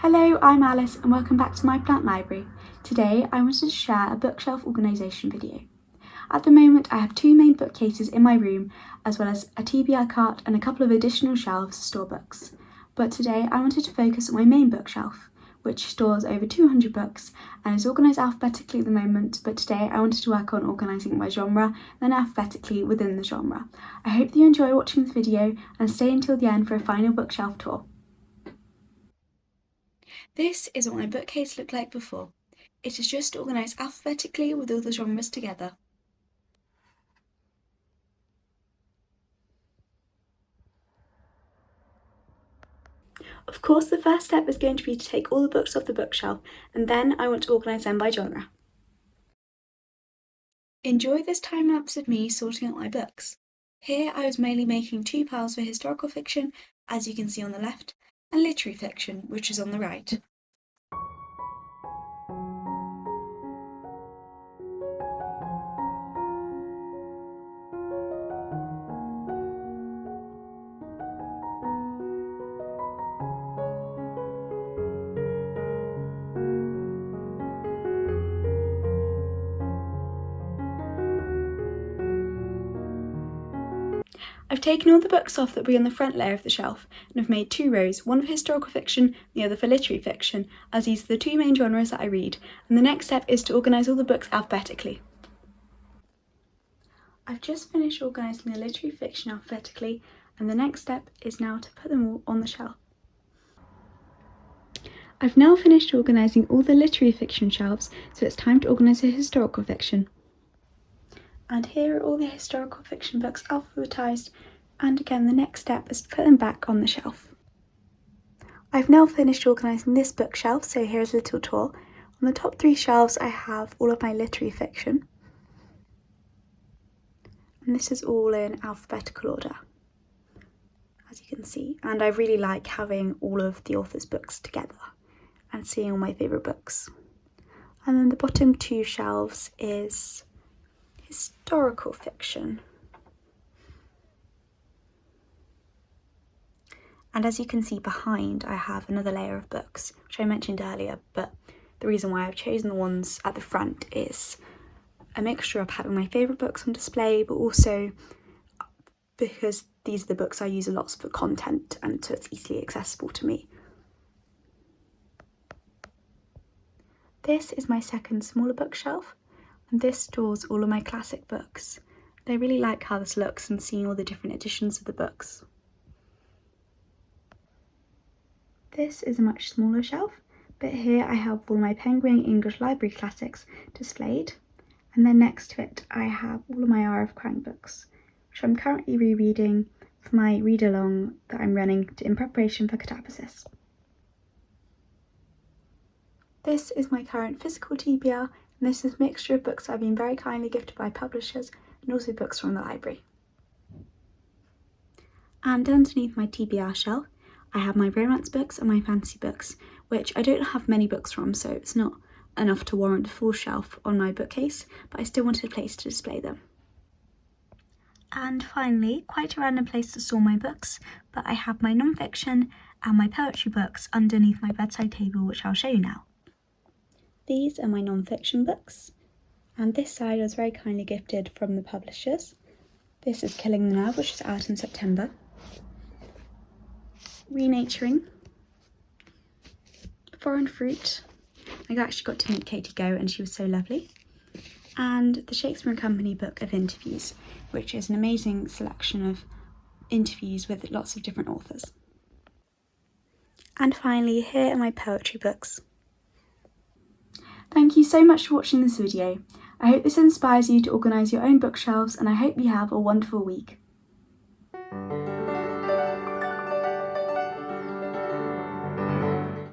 Hello, I'm Alice and welcome back to my plant library. Today I wanted to share a bookshelf organisation video. At the moment I have two main bookcases in my room as well as a TBR cart and a couple of additional shelves to store books. But today I wanted to focus on my main bookshelf, which stores over 200 books and is organised alphabetically at the moment, but today I wanted to work on organising by genre, then alphabetically within the genre. I hope that you enjoy watching this video and stay until the end for a final bookshelf tour. This is what my bookcase looked like before. It is just organised alphabetically with all the genres together. Of course, the first step is going to be to take all the books off the bookshelf, and then I want to organise them by genre. Enjoy this time lapse of me sorting out my books. Here I was mainly making two piles for historical fiction, as you can see on the left, and literary fiction, which is on the right. I've taken all the books off that were on the front layer of the shelf and have made two rows, one for historical fiction, the other for literary fiction, as these are the two main genres that I read, and the next step is to organise all the books alphabetically. I've just finished organising the literary fiction alphabetically, and the next step is now to put them all on the shelf. I've now finished organising all the literary fiction shelves, so it's time to organise the historical fiction. And here are all the historical fiction books alphabetised, and again the next step is to put them back on the shelf. I've now finished organising this bookshelf, so here's a little tour. On the top three shelves I have all of my literary fiction, and this is all in alphabetical order, as you can see, and I really like having all of the author's books together and seeing all my favourite books. And then the bottom two shelves is historical fiction. And as you can see behind, I have another layer of books, which I mentioned earlier, but the reason why I've chosen the ones at the front is a mixture of having my favourite books on display, but also because these are the books I use a lot for content and so it's easily accessible to me. This is my second smaller bookshelf, and this stores all of my classic books. And I really like how this looks and seeing all the different editions of the books. This is a much smaller shelf, but here I have all my Penguin English Library classics displayed, and then next to it I have all of my Hour of Crime books, which I'm currently rereading for my read-along that I'm running in preparation for catabasis. This is my current physical TBR, and this is a mixture of books that have been very kindly gifted by publishers and also books from the library. And underneath my TBR shelf I have my romance books and my fantasy books, which I don't have many books from, so it's not enough to warrant a full shelf on my bookcase, but I still wanted a place to display them. And finally, quite a random place to store my books, but I have my non-fiction and my poetry books underneath my bedside table, which I'll show you now. These are my non-fiction books, and this side was very kindly gifted from the publishers. This is Killing the Nerve, which is out in September. Renaturing, Foreign Fruit, I actually got to meet Katie Go and she was so lovely, and the Shakespeare & Company book of interviews, which is an amazing selection of interviews with lots of different authors. And finally, here are my poetry books. Thank you so much for watching this video. I hope this inspires you to organise your own bookshelves, and I hope you have a wonderful week.